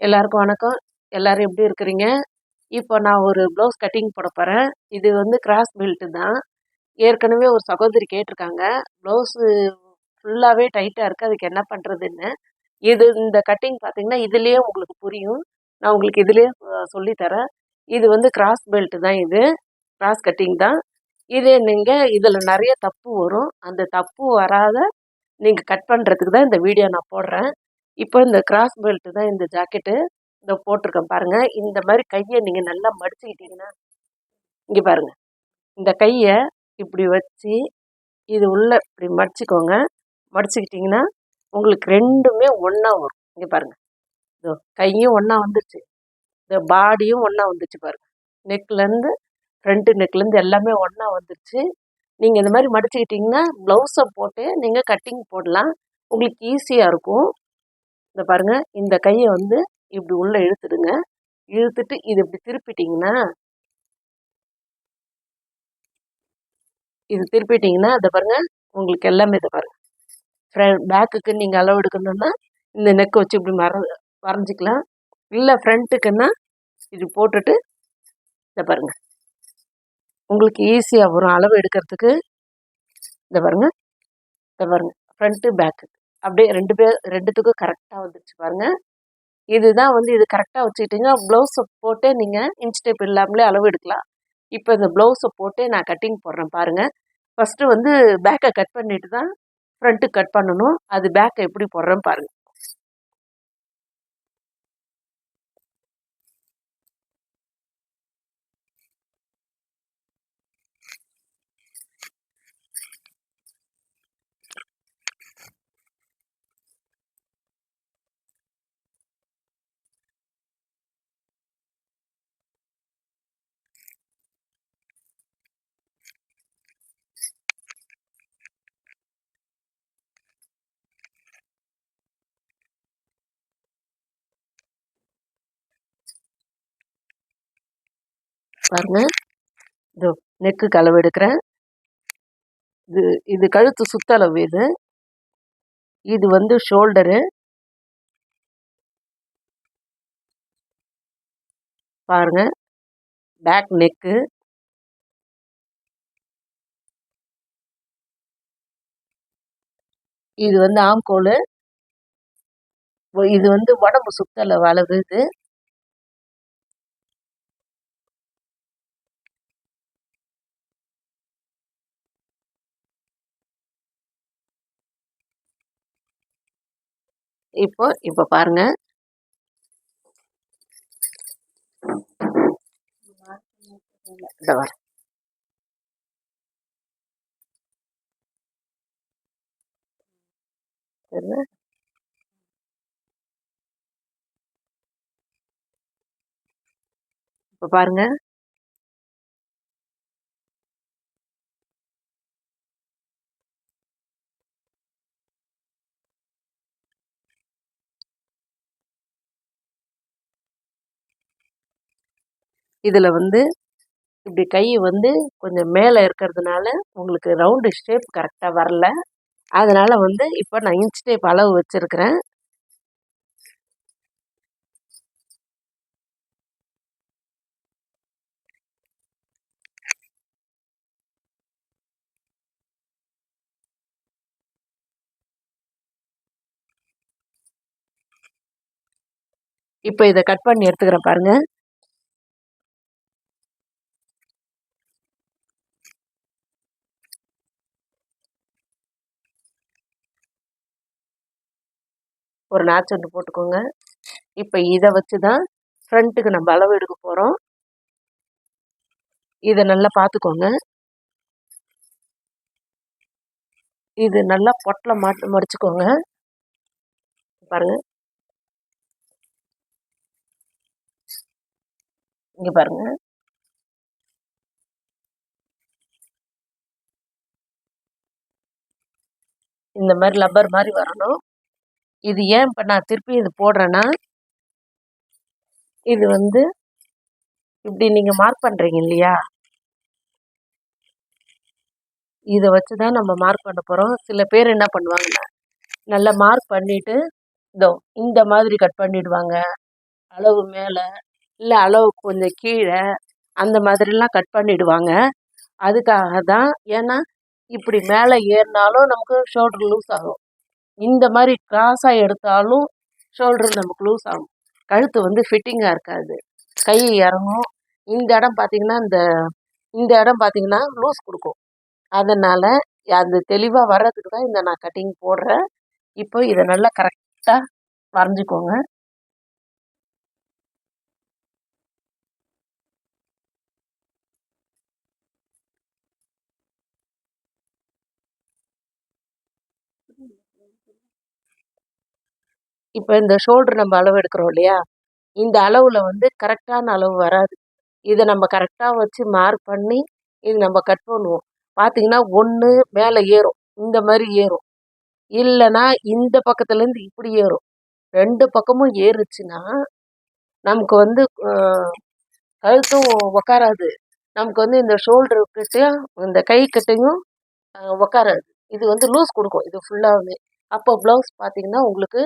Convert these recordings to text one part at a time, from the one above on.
எல்லாருக்கும் வணக்கம். எல்லாரும் எப்படி இருக்கிறீங்க? இப்போ நான் ஒரு ப்ளவுஸ் கட்டிங் போட போகிறேன். இது வந்து கிராஸ் பெல்ட் தான். ஏற்கனவே ஒரு சகோதரி கேட்டிருக்காங்க. ப்ளவுஸு ஃபுல்லாகவே டைட்டாக இருக்குது, அதுக்கு என்ன பண்ணுறதுன்னு. இந்த கட்டிங் பார்த்தீங்கன்னா இதுலேயே உங்களுக்கு புரியும். நான் உங்களுக்கு இதுலேயே சொல்லித்தரேன். இது வந்து கிராஸ் பெல்ட் தான் இது. கிராஸ் கட்டிங் தான். இதே நீங்கள் இதில் நிறைய தப்பு வரும். அந்த தப்பு வராத நீங்கள் கட் பண்ணுறதுக்கு தான் இந்த வீடியோ நான் போடுறேன். இப்போ இந்த கிராஸ் பெல்ட் தான் இந்த ஜாக்கெட்டு. இந்த போட்டிருக்கேன் பாருங்கள். இந்த மாதிரி கையை நீங்கள் நல்லா மடிச்சுக்கிட்டீங்கன்னா, இங்கே பாருங்கள், இந்த கையை இப்படி வச்சு இது உள்ள இப்படி மடிச்சுக்கோங்க. மடிச்சுக்கிட்டிங்கன்னா உங்களுக்கு ரெண்டுமே ஒன்றா வரும். இங்கே பாருங்கள், இதோ கையும் ஒன்றா வந்துருச்சு, இந்த பாடியும் ஒன்றா வந்துருச்சு பாருங்கள். நெக்லேருந்து ஃப்ரண்ட்டு நெக்லேருந்து எல்லாமே ஒன்றா வந்துருச்சு. நீங்கள் இந்த மாதிரி மடிச்சுக்கிட்டிங்கன்னா ப்ளவுஸை போட்டு நீங்கள் கட்டிங் போடலாம். உங்களுக்கு ஈஸியாக இருக்கும். இந்த பாருங்கள், இந்த கையை வந்து இப்படி உள்ளே இழுத்துடுங்க. இழுத்துட்டு இது இப்படி திருப்பிட்டிங்கன்னா, இதை பாருங்கள், உங்களுக்கு எல்லாமே இதை பாருங்கள். பேக்குக்கு நீங்கள் அளவு எடுக்கணுன்னா இந்த நெக்கை வச்சு இப்படி வரைஞ்சிக்கலாம். இல்லை ஃப்ரண்ட்டுக்குன்னா இது போட்டுட்டு இதை பாருங்கள், உங்களுக்கு ஈஸியாக வரும் அளவு எடுக்கிறதுக்கு. இதை பாருங்கள், ஃப்ரண்ட்டு பேக்கு அப்படியே ரெண்டுத்துக்கும் கரெக்டாக வந்துடுச்சு பாருங்கள். இதுதான் வந்து இது கரெக்டாக வச்சுக்கிட்டிங்க. ப்ளவுஸை போட்டே நீங்கள் இன்ச் டேப் இல்லாமலே அளவு எடுக்கலாம். இப்போ இந்த ப்ளவுஸை போட்டே நான் கட்டிங் போடுறேன் பாருங்கள். ஃபஸ்ட்டு வந்து பேக்கை கட் பண்ணிட்டு தான் ஃப்ரண்ட்டுக்கு கட் பண்ணணும். அது பேக்கை எப்படி போடுறேன்னு பாருங்கள். பாருங்கள், இதோ நெக்குக்கு அளவு எடுக்கிறேன். இது கழுத்து சுற்றளவு. இது வந்து ஷோல்டரு பாருங்கள், பேக் நெக்கு, இது வந்து ஆம்கோலு, இது வந்து உடம்பு சுற்றளவு அளவு. இது இப்போ பாருங்க, இந்த வர இப்போ பாருங்க, இதில் வந்து இப்படி கை வந்து கொஞ்சம் மேலே இருக்கிறதுனால உங்களுக்கு ரவுண்டு ஷேப் கரெக்டாக வரல. அதனால் வந்து இப்போ நான் இன்ச் டேப் அளவு வச்சுருக்கிறேன். இப்போ இதை கட் பண்ணி எடுத்துக்கிறேன் பாருங்கள். ஒரு நாச்சு ஒன்று போட்டுக்கோங்க. இப்போ இதை வச்சு தான் ஃப்ரண்ட்டுக்கு நம்ம அளவு எடுக்க போகிறோம். இதை நல்லா பார்த்துக்கோங்க. இது நல்லா பொட்டில் மடிச்சுக்கோங்க. பாருங்கள், இங்கே பாருங்கள், இந்த மாதிரி லப்பர் மாதிரி வரணும். இது ஏன் இப்போ நான் திருப்பி இது போடுறேன்னா, இது வந்து இப்படி நீங்கள் மார்க் பண்ணுறீங்க இல்லையா, இதை வச்சு தான் நம்ம மார்க் பண்ண போகிறோம். சில பேர் என்ன பண்ணுவாங்கன்னா, நல்லா மார்க் பண்ணிவிட்டு இதோ இந்த மாதிரி கட் பண்ணிவிடுவாங்க. அளவு மேலே இல்லை அளவு கொஞ்சம் கீழே அந்த மாதிரிலாம் கட் பண்ணிடுவாங்க. அதுக்காக தான். ஏன்னா இப்படி மேலே ஏறினாலும் நமக்கு ஷோல்டர் லூஸ் ஆகும், இந்த மாதிரி கிராஸாக எடுத்தாலும் ஷோல்டர் நமக்கு லூஸ் ஆகும், கழுத்து வந்து ஃபிட்டிங்காக இருக்காது, கை இறங்கும். இந்த இடம் பார்த்தீங்கன்னா இந்த இடம் பார்த்தீங்கன்னா லூஸ் கொடுக்கும். அதனால் அந்த தெளிவாக வர்றதுக்கு தான் இந்த நான் கட்டிங் போடுறேன். இப்போ இதை நல்லா கரெக்டாக வரைஞ்சிக்கோங்க. இப்போ இந்த ஷோல்டர் நம்ம அளவு எடுக்கிறோம் இல்லையா, இந்த அளவில் வந்து கரெக்டான அளவு வராது. இதை நம்ம கரெக்டாக வச்சு மார்க் பண்ணி இது நம்ம கட் பண்ணுவோம். பார்த்தீங்கன்னா ஒன்று மேலே ஏறும், இந்த மாதிரி ஏறும், இல்லைன்னா இந்த பக்கத்துலேருந்து இப்படி ஏறும். ரெண்டு பக்கமும் ஏறுச்சுன்னா நமக்கு வந்து கழுத்தும் உக்காராது, நமக்கு வந்து இந்த ஷோல்டரு கிட்டையும் இந்த கை கிட்டையும் உக்காராது. இது வந்து லூஸ் கொடுக்கும் இது ஃபுல்லாகவே. அப்போ ப்ளவுஸ் பார்த்தீங்கன்னா உங்களுக்கு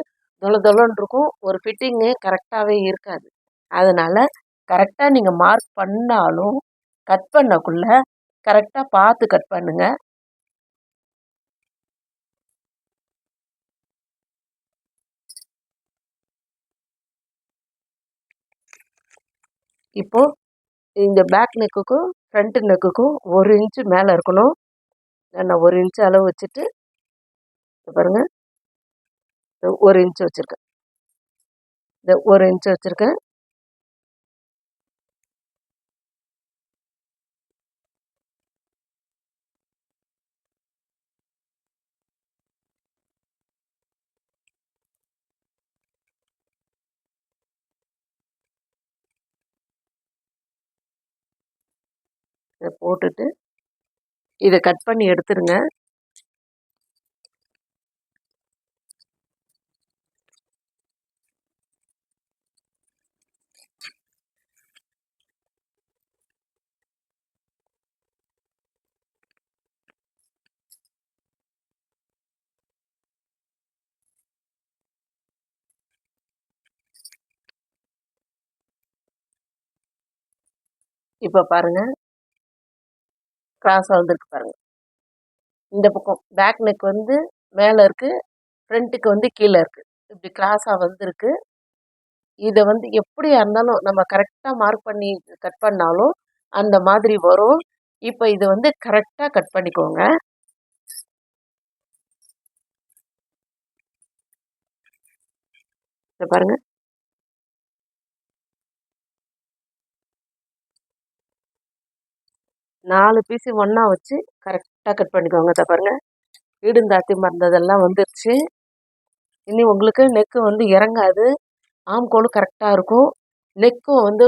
தொலன்னு இருக்கும், ஒரு ஃபிட்டிங்கு கரெக்டாகவே இருக்காது. அதனால் கரெக்டாக நீங்கள் மார்க் பண்ணாலும் கட் பண்ணக்குள்ள கரெக்டாக பார்த்து கட் பண்ணுங்க. இப்போது இந்த பேக் நெக்குக்கும் ஃப்ரண்ட் நெக்குக்கும் 1 இன்ச்சு மேலே இருக்கணும். நான் 1 இன்ச்சு அளவு வச்சுட்டு பாருங்கள், 1 இன்ச்சு வச்சுருக்கேன், இந்த 1 இன்ச்சு வச்சுருக்கேன். இதை போட்டுட்டு இதை கட் பண்ணி எடுத்துருங்க. இப்போ பாருங்கள், கிராஸாக வந்துருக்கு பாருங்கள். இந்த பக்கம் பேக் நெக் வந்து மேலே இருக்குது, ஃப்ரண்ட்டுக்கு வந்து கீழே இருக்குது, இப்படி கிராஸாக வந்திருக்கு. இதை வந்து எப்படியா இருந்தாலும் நம்ம கரெக்டாக மார்க் பண்ணி கட் பண்ணாலும் அந்த மாதிரி வரும். இப்போ இதை வந்து கரெக்டாக கட் பண்ணிக்கோங்க. இதை பாருங்கள், 4 பீஸு ஒன்றா வச்சு கரெக்டாக கட் பண்ணிக்கோங்க. இதை பாருங்கள், ஈடுந்தாத்தி மறந்ததெல்லாம் வந்துருச்சு. இனி உங்களுக்கு நெக்கு வந்து இறங்காது, ஆம்கோலும் கரெக்டாக இருக்கும், நெக்கும் வந்து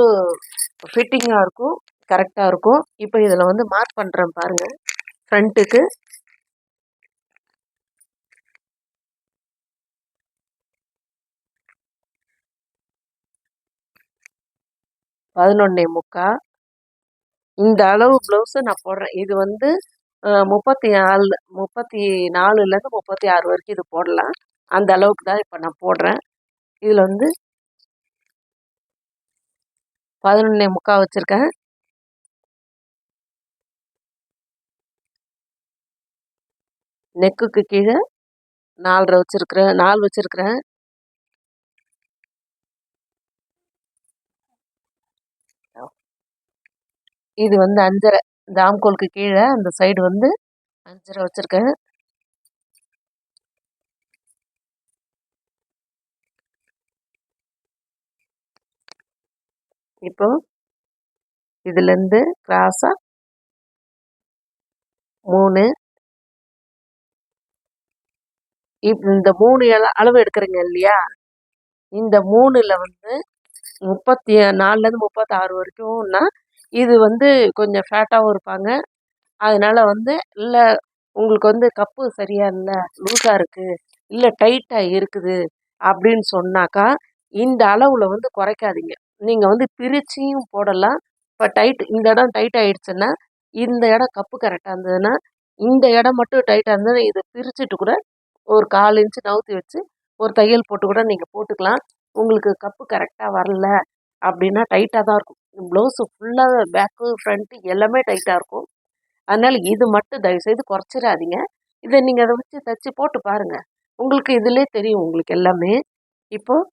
ஃபிட்டிங்காக இருக்கும், கரெக்டாக இருக்கும். இப்போ இதில் வந்து மார்க் பண்ணுறேன் பாருங்கள். ஃப்ரண்ட்டுக்கு 11.75. இந்த அளவு ப்ளவுஸை நான் போடுறேன். இது வந்து 34லேருந்து 36 வரைக்கும் இது போடலாம். அந்த அளவுக்கு தான் இப்போ நான் போடுறேன். இதில் வந்து 11.75 வச்சுருக்கேன். நெக்குக்கு கீழே 4 வச்சுருக்கிறேன், 4 வச்சுருக்கிறேன். இது வந்து 5.5, இந்த ஆம்கோலுக்கு கீழே அந்த சைடு வந்து 5.5 வச்சுருக்கேன். இப்போ இதுலேருந்து கிராஸாக 3, இந்த 3 அளவு எடுக்கிறீங்க இல்லையா, இந்த 3ல் வந்து 34லேருந்து 36 வரைக்கும்னா இது வந்து கொஞ்சம் ஃபேட்டாகவும் இருப்பாங்க. அதனால் வந்து இல்லை உங்களுக்கு வந்து கப்பு சரியாக இல்லை, லூஸாக இருக்குது, இல்லை டைட்டாக இருக்குது அப்படின்னு சொன்னாக்கா இந்த அளவில் வந்து குறைக்காதீங்க. நீங்கள் வந்து பிரிச்சியும் போடலாம். இப்போ இந்த இடம் டைட் ஆகிடுச்சுன்னா, இந்த இடம் கப்பு கரெக்டாக இருந்ததுன்னா, இந்த இடம் மட்டும் டைட்டாக இருந்ததுன்னா இதை பிரிச்சுட்டு கூட ஒரு 1/4 இன்ச்சு நவுத்தி வச்சு ஒரு தையல் போட்டு கூட நீங்கள் போட்டுக்கலாம். உங்களுக்கு கப்பு கரெக்டாக வரல அப்படின்னா டைட்டாக தான் இருக்கும். ப்ளவுஸு ஃபுல்லாக பேக்கு ஃப்ரண்ட்டு எல்லாமே டைட்டாக இருக்கும். அதனால் இது மட்டும் தயவுசெய்து குறைச்சிடாதீங்க. இதை நீங்கள் அதை வச்சு தைச்சி போட்டு பாருங்கள். உங்களுக்கு இதிலே தெரியும் உங்களுக்கு எல்லாமே. இப்போது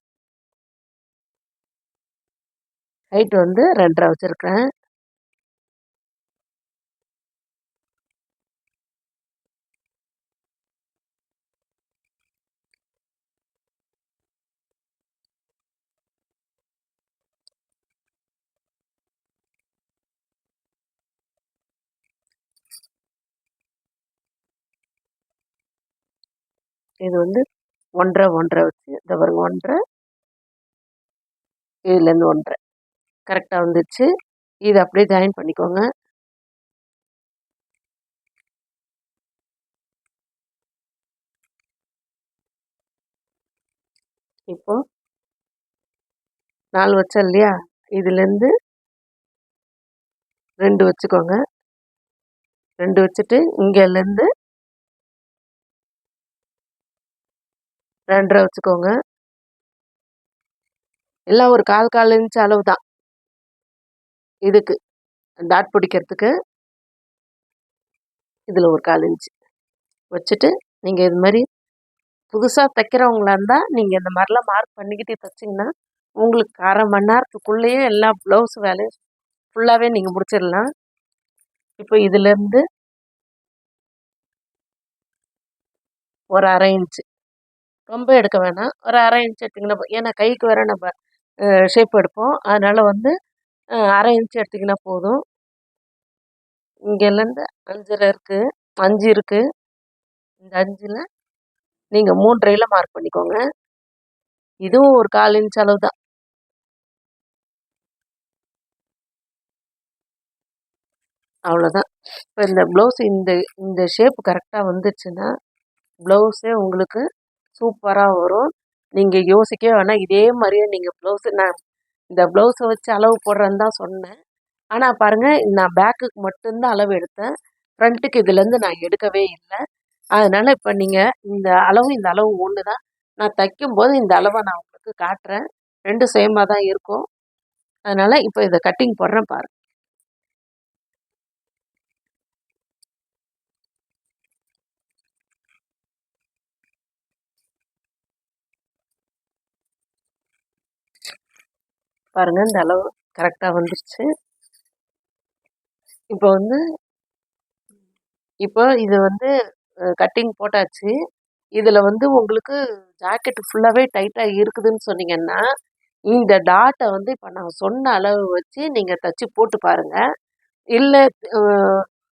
ஹைட் வந்து 2.5 வச்சுருக்கேன். இது வந்து 1.5 வச்சு இந்த பாருங்க 1.5 இதுலேருந்து 1.5 கரெக்டாக வந்துச்சு. இதை அப்படியே ஜாயின் பண்ணிக்கோங்க. இப்போ 4 வச்சேன் இல்லையா, இதுலேருந்து 2 வச்சுக்கோங்க. 2 வச்சுட்டு இங்கேருந்து 2.5 வச்சுக்கோங்க. எல்லாம் ஒரு 1/4 இன்ச் அளவு தான் இதுக்கு டாட் பிடிக்கிறதுக்கு. இதில் ஒரு 1/4 இன்ச்சு வச்சுட்டு நீங்கள் இது மாதிரி புதுசாக தைக்கிறவங்களா இருந்தால் நீங்கள் இந்த மாதிரிலாம் மார்க் பண்ணிக்கிட்டு தைச்சிங்கன்னா உங்களுக்கு 1/2 மணி நேரத்துக்குள்ளேயே எல்லா ப்ளவுஸ் வேலையும் ஃபுல்லாகவே நீங்கள் முடிச்சிடலாம். இப்போ இதுலேருந்து ஒரு 1/2 இன்ச்சு, ரொம்ப எடுக்க வேணாம், ஒரு 1/2 இன்ச் எடுத்திங்கன்னா ஏன்னா கைக்கு வேற நம்ம ஷேப் எடுப்போம். அதனால் வந்து 1/2 இன்ச் எடுத்திங்கன்னா போதும். இங்கேருந்து 5 இருக்குது, 5 இருக்குது. இந்த 5ல் நீங்கள் 3.5 மார்க் பண்ணிக்கோங்க. இதுவும் ஒரு 1/4 இன்ச் அளவு தான். அவ்வளோதான். இப்போ இந்த ப்ளவுஸ் இந்த இந்த ஷேப் கரெக்டாக வந்துச்சுன்னா ப்ளவுஸே உங்களுக்கு சூப்பராக வரும். நீங்கள் யோசிக்கவே வேணாம். இதே மாதிரியே நீங்கள் ப்ளவுஸு நான் இந்த ப்ளவுஸை வச்சு அளவு போடுறேன்னு தான் சொன்னேன். ஆனால் பாருங்கள், நான் பேக்குக்கு மட்டும்தான் அளவு எடுத்தேன். ஃப்ரண்ட்டுக்கு இதுலேருந்து நான் எடுக்கவே இல்லை. அதனால் இப்போ நீங்கள் இந்த அளவு ஒன்று தான். நான் தைக்கும்போது இந்த அளவை நான் உங்களுக்கு காட்டுறேன். 2ம் சேமாக தான் இருக்கும். அதனால் இப்போ இதை கட்டிங் போடுறேன் பாருங்கள். பாருங்கள், இந்த அளவு கரெக்டாக வந்துருச்சு. இப்போ வந்து இது வந்து கட்டிங் போட்டாச்சு. இதில் வந்து உங்களுக்கு ஜாக்கெட் ஃபுல்லாகவே டைட்டாக இருக்குதுன்னு சொன்னீங்கன்னா, இந்த டாட்டை வந்து இப்போ நான் சொன்ன அளவு வச்சு நீங்கள் தைச்சி போட்டு பாருங்கள். இல்லை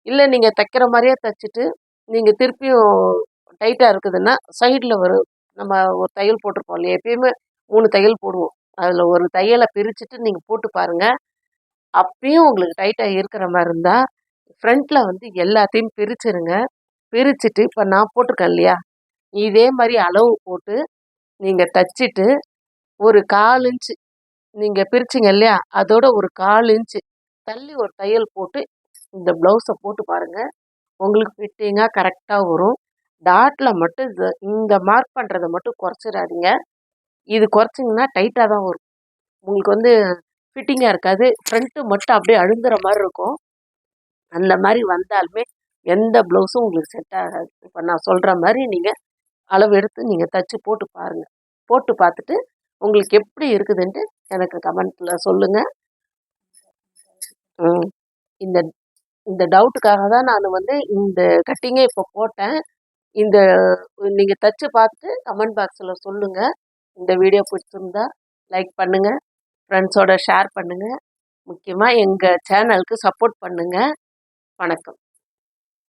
இல்லை நீங்கள் தைக்கிற மாதிரியே தைச்சிட்டு நீங்கள் திருப்பியும் டைட்டாக இருக்குதுன்னா சைடில் நம்ம ஒரு தையல் போட்டிருப்போம் இல்லையா, எப்பயுமே 3 தையல் போடுவோம். அதில் ஒரு தையலை பிரிச்சுட்டு நீங்கள் போட்டு பாருங்கள். அப்பயும் உங்களுக்கு டைட்டாக இருக்கிற மாதிரி இருந்தால் ஃப்ரண்ட்டில் வந்து எல்லாத்தையும் பிரிச்சுருங்க. பிரிச்சுட்டு இப்போ நான் போட்டிருக்கேன் இல்லையா, இதே மாதிரி அளவு போட்டு நீங்கள் தைச்சிட்டு ஒரு 1/4 இன்ச்சு நீங்கள் பிரிச்சிங்க இல்லையா, அதோட ஒரு 1/4 இன்ச்சு தள்ளி ஒரு தையல் போட்டு இந்த ப்ளவுஸை போட்டு பாருங்கள். உங்களுக்கு ஃபிட்டிங்காக கரெக்டாக வரும். டாட்டில் மட்டும் இந்த மார்க் பண்ணுறதை மட்டும் குறைச்சிடாதீங்க. இது குறைச்சிங்கன்னா டைட்டாக தான் வரும். உங்களுக்கு வந்து ஃபிட்டிங்காக இருக்காது. ஃப்ரண்ட்டு மட்டும் அப்படியே அழுந்துற மாதிரி இருக்கும். அந்த மாதிரி வந்தாலுமே எந்த ப்ளவுஸும் உங்களுக்கு செட் ஆகாது. இப்போ நான் சொல்கிற மாதிரி நீங்கள் அளவு எடுத்து நீங்கள் தைச்சி போட்டு பாருங்கள். போட்டு பார்த்துட்டு உங்களுக்கு எப்படி இருக்குதுன்ட்டு எனக்கு கமெண்ட்டில் சொல்லுங்கள். இந்த இந்த டவுட்டுக்காக தான் நான் வந்து இந்த கட்டிங்கை இப்போ போட்டேன். இந்த நீங்கள் தைச்சி பார்த்துட்டு கமெண்ட் பாக்ஸில் சொல்லுங்கள். இந்த வீடியோ பிடிச்சிருந்தா லைக் பண்ணுங்கள், ஃப்ரெண்ட்ஸோட ஷேர் பண்ணுங்கள். முக்கியமாக எங்கள் சேனலுக்கு சப்போர்ட் பண்ணுங்கள். வணக்கம்.